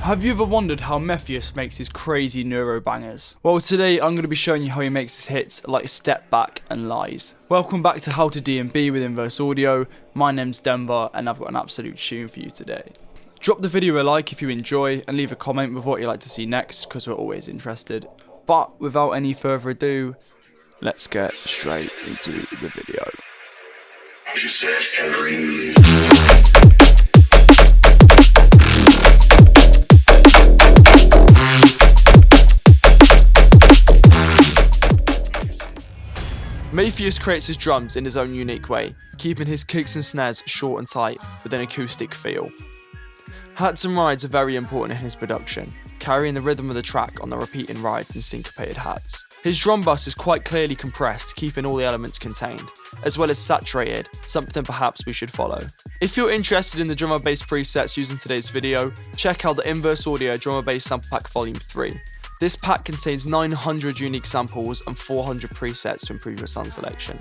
Have you ever wondered how MEFJUS makes his crazy neuro bangers? Well, today I'm going to be showing you how he makes his hits like Step Back and Lies. Welcome back to HARD DNB with Inverse Audio. My name's Denver and I've got an absolute tune for you today. Drop the video a like if you enjoy and leave a comment with what you'd like to see next because we're always interested. But without any further ado, let's get straight into the video. MEFJUS creates his drums in his own unique way, keeping his kicks and snares short and tight with an acoustic feel. Hats and rides are very important in his production, carrying the rhythm of the track on the repeating rides and syncopated hats. His drum bus is quite clearly compressed, keeping all the elements contained, as well as saturated, something perhaps we should follow. If you're interested in the drum and bass presets used in today's video, check out the Inverse Audio Drum and Bass Sample Pack Volume 3. This pack contains 900 unique samples and 400 presets to improve your sound selection.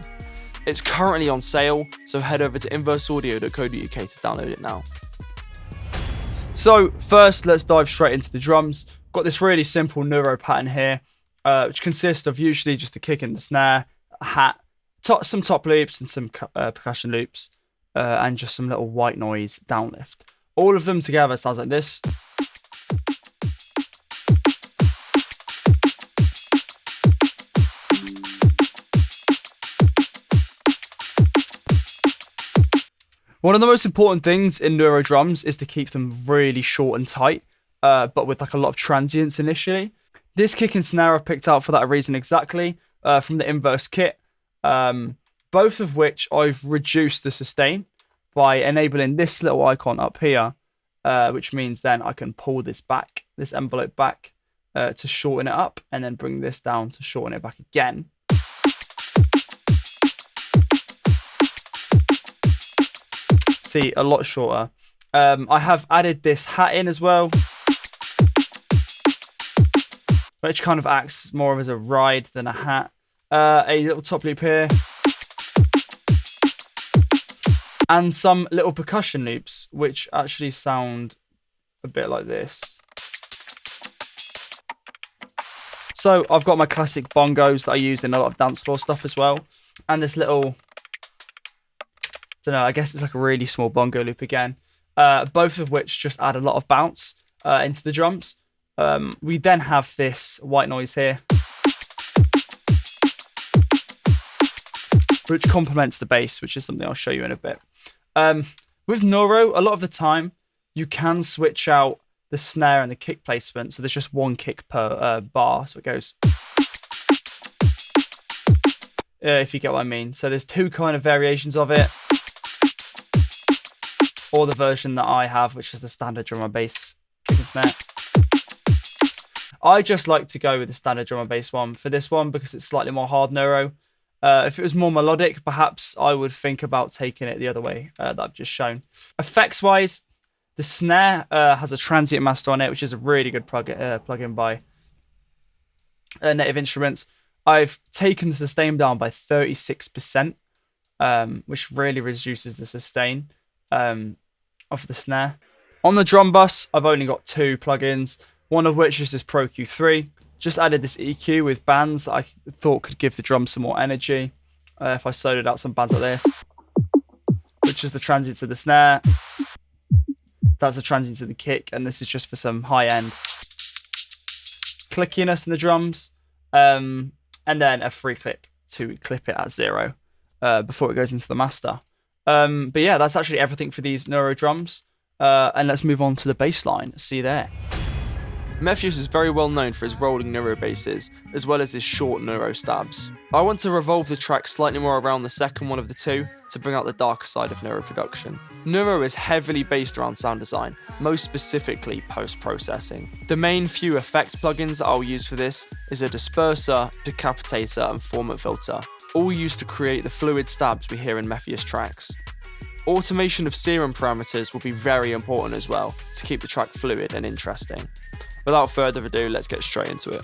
It's currently on sale, so head over to inverseaudio.co.uk to download it now. So first, let's dive straight into the drums. Got this really simple neuro pattern here, which consists of usually just a kick and the snare, a hat, some top loops and some percussion loops, and just some little white noise downlift. All of them together sounds like this. One of the most important things in neuro drums is to keep them really short and tight, but with like a lot of transients initially. This kick and snare I've picked out for that reason exactly, from the Inverse kit, both of which I've reduced the sustain by enabling this little icon up here, which means then I can pull this back, this envelope back, to shorten it up, and then bring this down to shorten it back again. See, a lot shorter. I have added this hat in as well, which kind of acts more as a ride than a hat. A little top loop here, and some little percussion loops, which actually sound a bit like this. So I've got my classic bongos that I use in a lot of dance floor stuff as well, and this little, I don't know, I guess it's like a really small bongo loop again, both of which just add a lot of bounce into the drums. We then have this white noise here, which complements the bass, which is something I'll show you in a bit. With neuro, a lot of the time, you can switch out the snare and the kick placement, so there's just one kick per bar, so it goes, if you get what I mean. So there's two kind of variations of it, or the version that I have, which is the standard drum and bass kick and snare. I just like to go with the standard drum and bass one for this one because it's slightly more hard neuro. If it was more melodic, perhaps I would think about taking it the other way that I've just shown. Effects-wise, the snare has a transient master on it, which is a really good plugin by Native Instruments. I've taken the sustain down by 36%, which really reduces the sustain of the snare. On the drum bus, I've only got two plugins, one of which is this Pro Q3. Just added this EQ with bands that I thought could give the drum some more energy. If I soloed out some bands like this, which is the transient to the snare, that's the transient to the kick, and this is just for some high-end clickiness in the drums, and then a free clip to clip it at 0 before it goes into the master. But yeah, that's actually everything for these neuro drums. And let's move on to the bass line. See you there. MEFJUS is very well known for his rolling neuro basses, as well as his short neuro stabs. I want to revolve the track slightly more around the second one of the two to bring out the darker side of neuro production. Neuro is heavily based around sound design, most specifically post-processing. The main few effects plugins that I'll use for this is a disperser, decapitator and formant filter, all used to create the fluid stabs we hear in MEFJUS tracks. Automation of serum parameters will be very important as well to keep the track fluid and interesting. Without further ado, let's get straight into it.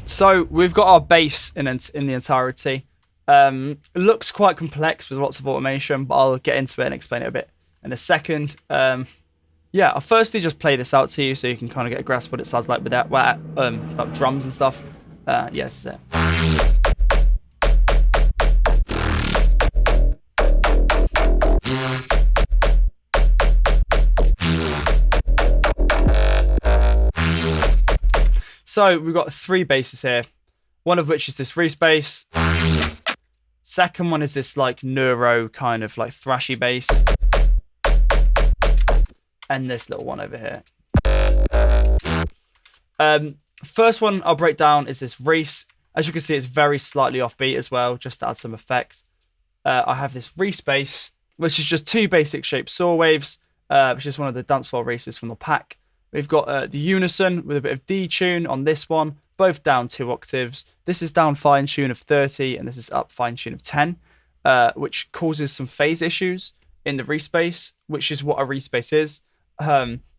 So we've got our bass in the entirety. It looks quite complex with lots of automation, but I'll get into it and explain it a bit in a second. yeah, I'll firstly just play this out to you so you can kind of get a grasp of what it sounds like without drums and stuff. Yes. So we've got 3 basses here, one of which is this Reese bass. Second one is this like neuro kind of like thrashy bass. And this little one over here. First one I'll break down is this Reese. As you can see, it's very slightly offbeat as well, just to add some effect. I have this Reese bass, which is just 2 basic shaped saw waves, which is one of the dancefloor Reeses from the pack. We've got the unison with a bit of D-tune on this one, both down 2 octaves. This is down fine tune of 30, and this is up fine tune of 10, which causes some phase issues in the Reese bass, which is what a Reese bass is.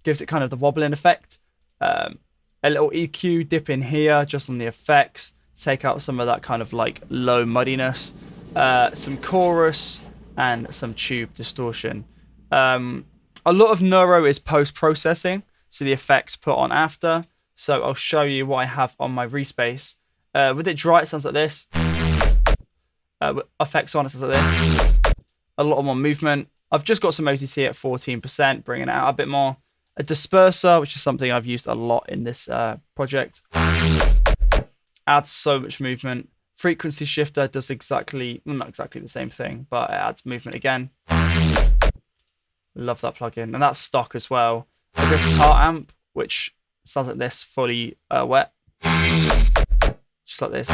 Gives it kind of the wobbling effect. A little EQ dip in here, just on the effects, take out some of that kind of like low muddiness. Some chorus and some tube distortion. A lot of neuro is post-processing, so the effects put on after. So I'll show you what I have on my Reese bass. With it dry, it sounds like this. With effects on, it sounds like this. A lot more movement. I've just got some OTT at 14%, bringing it out a bit more. A disperser, which is something I've used a lot in this project. Adds so much movement. Frequency shifter does not exactly the same thing, but it adds movement again. Love that plugin. And that's stock as well. A guitar amp, which sounds like this, fully wet. Just like this.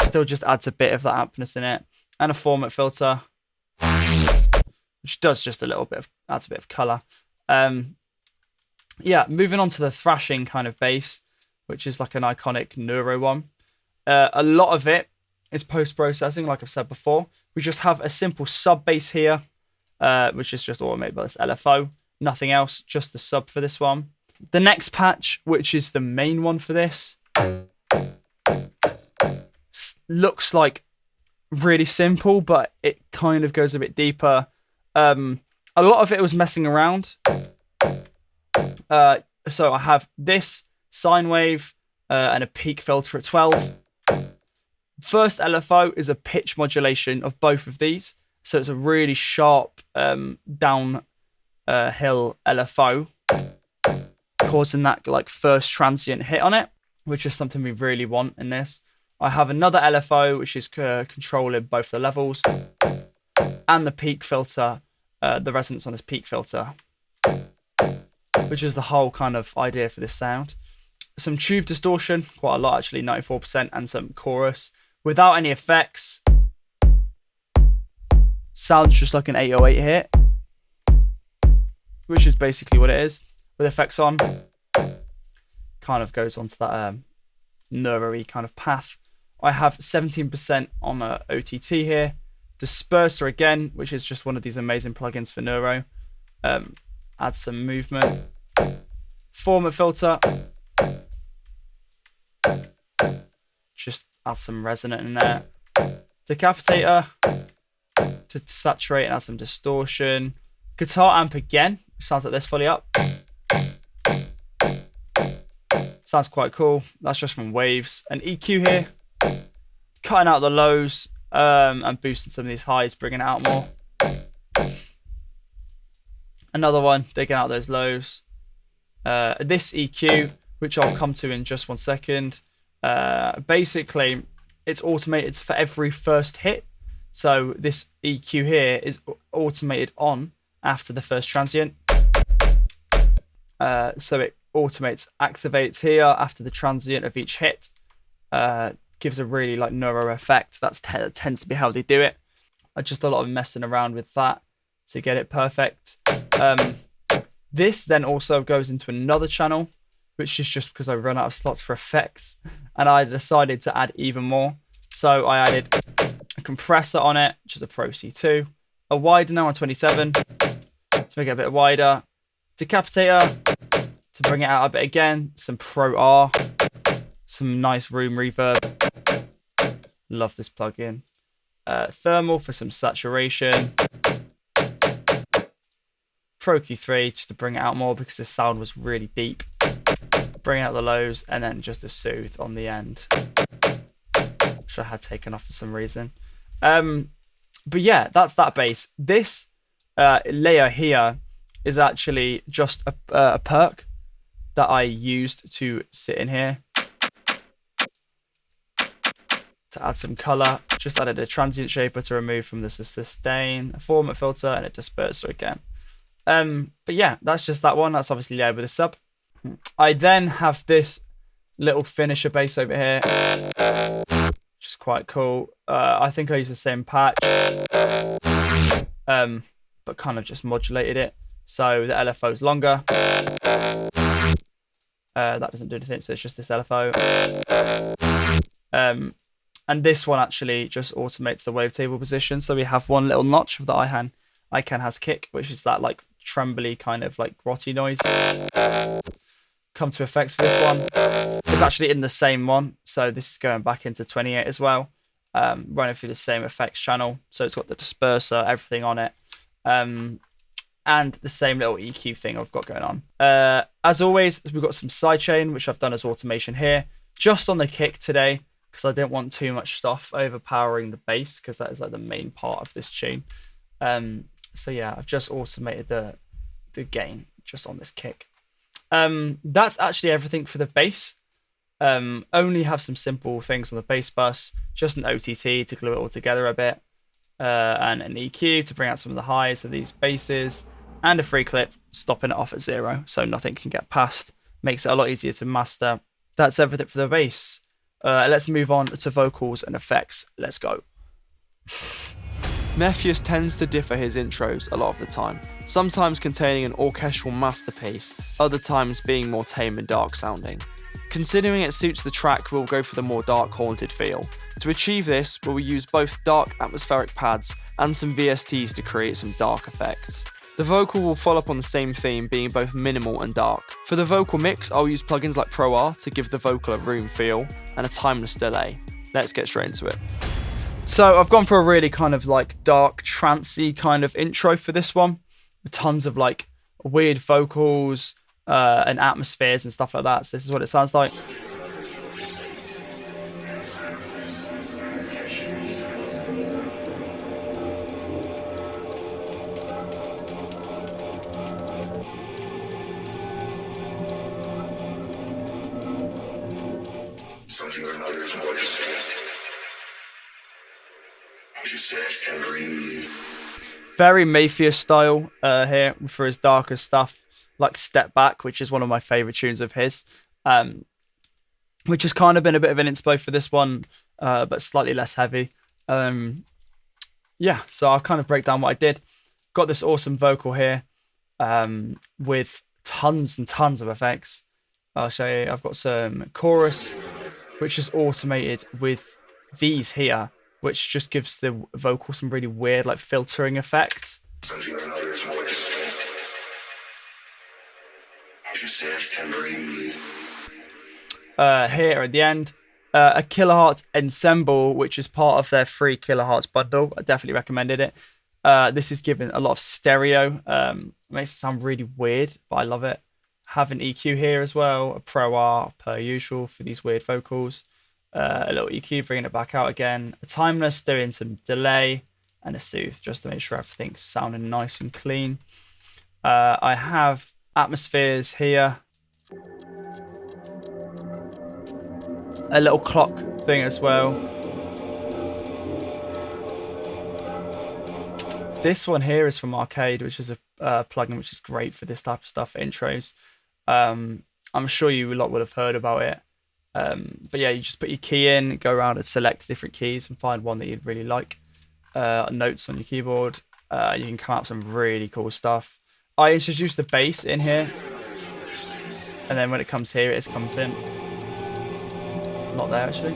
Still just adds a bit of that ampness in it. And a format filter, which does just a little bit of, adds a bit of colour. Yeah, moving on to the thrashing kind of bass, which is like an iconic neuro one. A lot of it is post-processing, like I've said before. We just have a simple sub bass here, which is just automated by this LFO. Nothing else, just the sub for this one. The next patch, which is the main one for this, looks like really simple, but it kind of goes a bit deeper. A lot of it was messing around. So I have this sine wave and a peak filter at 12. First LFO is a pitch modulation of both of these. So it's a really sharp downhill LFO, causing that like first transient hit on it, which is something we really want in this. I have another LFO, which is controlling both the levels, and the peak filter, the resonance on this peak filter, which is the whole kind of idea for this sound. Some tube distortion, quite a lot actually, 94%, and some chorus without any effects. Sounds just like an 808 hit, which is basically what it is. With effects on, kind of goes onto that neuro-y kind of path. I have 17% on a OTT here. Disperser again, which is just one of these amazing plugins for neuro. Add some movement. Format filter. Just add some resonant in there. Decapitator to saturate and add some distortion. Guitar amp again, which sounds like this fully up. Sounds quite cool. That's just from Waves. An EQ here, cutting out the lows and boosting some of these highs, bringing it out more. Another one, digging out those lows. This EQ, which I'll come to in just 1 second. Basically, it's automated for every first hit. So this EQ here is automated on after the first transient. So it automates, activates here after the transient of each hit. Gives a really like neuro effect. That tends to be how they do it. Just a lot of messing around with that to get it perfect. This then also goes into another channel, which is just because I run out of slots for effects, and I decided to add even more. So I added a compressor on it, which is a Pro C2, a widener on 27 to make it a bit wider, decapitator to bring it out a bit again, some Pro R, some nice room reverb. Love this plugin. Thermal for some saturation. Pro Q3 just to bring it out more because the sound was really deep. Bring out the lows, and then just a soothe on the end, which I had taken off for some reason. But yeah, that's that bass. This layer here is actually just a perk that I used to sit in here to add some color. Just added a transient shaper to remove from the sustain, a formant filter, and a disperser again. But yeah, that's just that one. That's obviously layered with a sub. I then have this little finisher bass over here, which is quite cool. I think I use the same patch, but kind of just modulated it. So the LFO is longer. That doesn't do anything, so it's just this LFO. And this one actually just automates the wavetable position. So we have one little notch of the ICANN has kick, which is that like trembly kind of like grotty noise. Come to effects for this one. It's actually in the same one. So this is going back into 28 as well. Running through the same effects channel. So it's got the disperser, everything on it. And the same little EQ thing I've got going on. As always, we've got some sidechain, which I've done as automation here, just on the kick today, because I didn't want too much stuff overpowering the bass, because that is like the main part of this tune. So yeah, I've just automated the gain just on this kick. That's actually everything for the bass. Only have some simple things on the bass bus, just an OTT to glue it all together a bit, and an EQ to bring out some of the highs of these basses, and a free clip stopping it off at 0 so nothing can get past. Makes it a lot easier to master. That's everything for the bass. Let's move on to vocals and effects. Let's go. MEFJUS tends to differ his intros a lot of the time, sometimes containing an orchestral masterpiece, other times being more tame and dark sounding. Considering it suits the track, we'll go for the more dark haunted feel. To achieve this, we'll use both dark atmospheric pads and some VSTs to create some dark effects. The vocal will follow up on the same theme, being both minimal and dark. For the vocal mix, I'll use plugins like Pro R to give the vocal a room feel and a timeless delay. Let's get straight into it. So I've gone for a really kind of like dark, trancey kind of intro for this one, with tons of like weird vocals and atmospheres and stuff like that. So this is what it sounds like. Something or another is more distinct. As you said, and breathe. Very MEFJUS style here for his darker stuff, like Step Back, which is one of my favourite tunes of his, which has kind of been a bit of an inspo for this one, but slightly less heavy. Yeah, so I'll kind of break down what I did. Got this awesome vocal here with tons and tons of effects. I'll show you. I've got some chorus, which is automated with these here, which just gives the vocal some really weird like filtering effects. Something or another is more distinct. As you said, and breathe. Here at the end, a kilohertz ensemble, which is part of their free kilohertz bundle. I definitely recommended it. This is given a lot of stereo. Makes it sound really weird, but I love it. Have an EQ here as well, a Pro R per usual for these weird vocals. A little EQ, bringing it back out again. A timeless, doing some delay, and a soothe, just to make sure everything's sounding nice and clean. I have atmospheres here. A little clock thing as well. This one here is from Arcade, which is a plugin which is great for this type of stuff, intros. I'm sure you a lot would have heard about it. But yeah, you just put your key in, go around and select different keys and find one that you'd really like. Notes on your keyboard. You can come up with some really cool stuff. I introduced the bass in here, and then when it comes here, it comes in. Not there actually.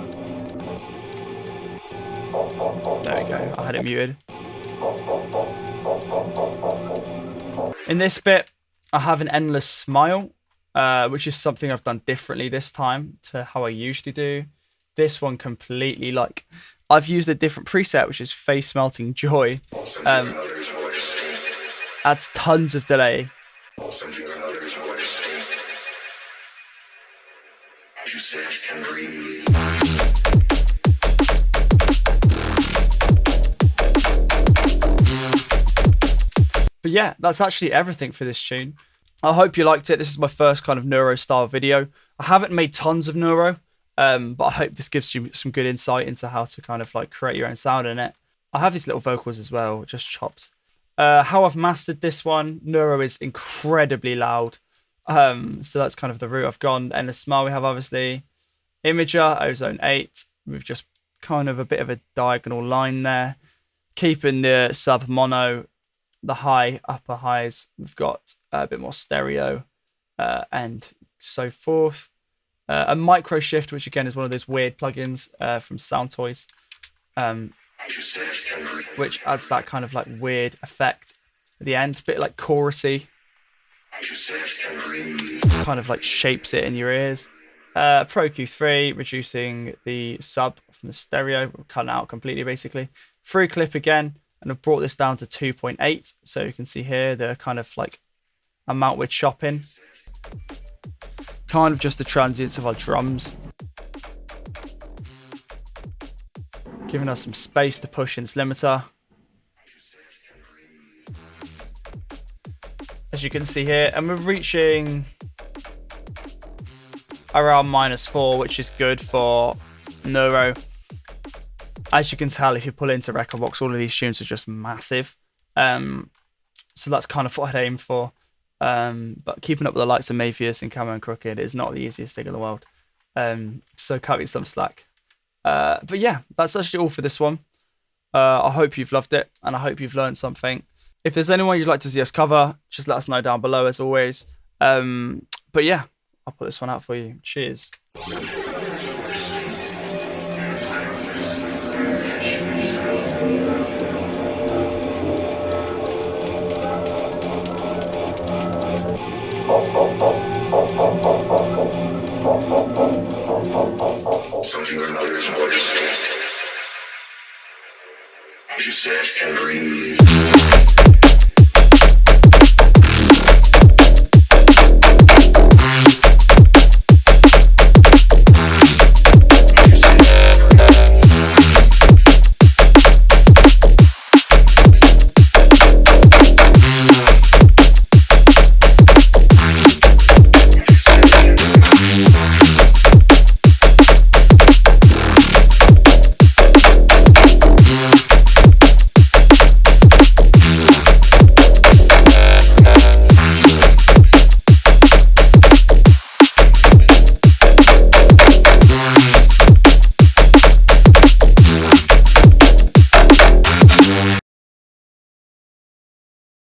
There we go. I had it muted. In this bit, I have an endless smile, which is something I've done differently this time to how I usually do. This one completely like I've used a different preset, which is face melting joy. And adds tons of delay. Some feel others more distinct. As you sit and breathe. But yeah, that's actually everything for this tune. I hope you liked it. This is my first kind of neuro style video. I haven't made tons of neuro, but I hope this gives you some good insight into how to kind of like create your own sound in it. I have these little vocals as well, just chops. How I've mastered this one, neuro is incredibly loud. So that's kind of the route I've gone. Endless Smile we have obviously. Imager, Ozone 8, with just kind of a bit of a diagonal line there. Keeping the sub mono, the high, upper highs. We've got a bit more stereo and so forth. A micro shift, which again is one of those weird plugins from Sound Toys. Which adds that kind of like weird effect at the end, a bit like chorusy, kind of like shapes it in your ears. Pro Q3, reducing the sub from the stereo, cutting it out completely basically. Free clip again, and I've brought this down to 2.8, so you can see here the kind of like amount we're chopping. Kind of just the transients of our drums. Giving us some space to push in this limiter. As you can see here, and we're reaching around -4, which is good for neuro. As you can tell, if you pull into Rekordbox, all of these tunes are just massive. So that's kind of what I'd aim for. But keeping up with the likes of MEFJUS and Camo and Crooked is not the easiest thing in the world. So cut me some slack. But yeah, that's actually all for this one. I hope you've loved it, and I hope you've learned something. If there's anyone you'd like to see us cover, just let us know down below as always. But yeah, I'll put this one out for you. Cheers.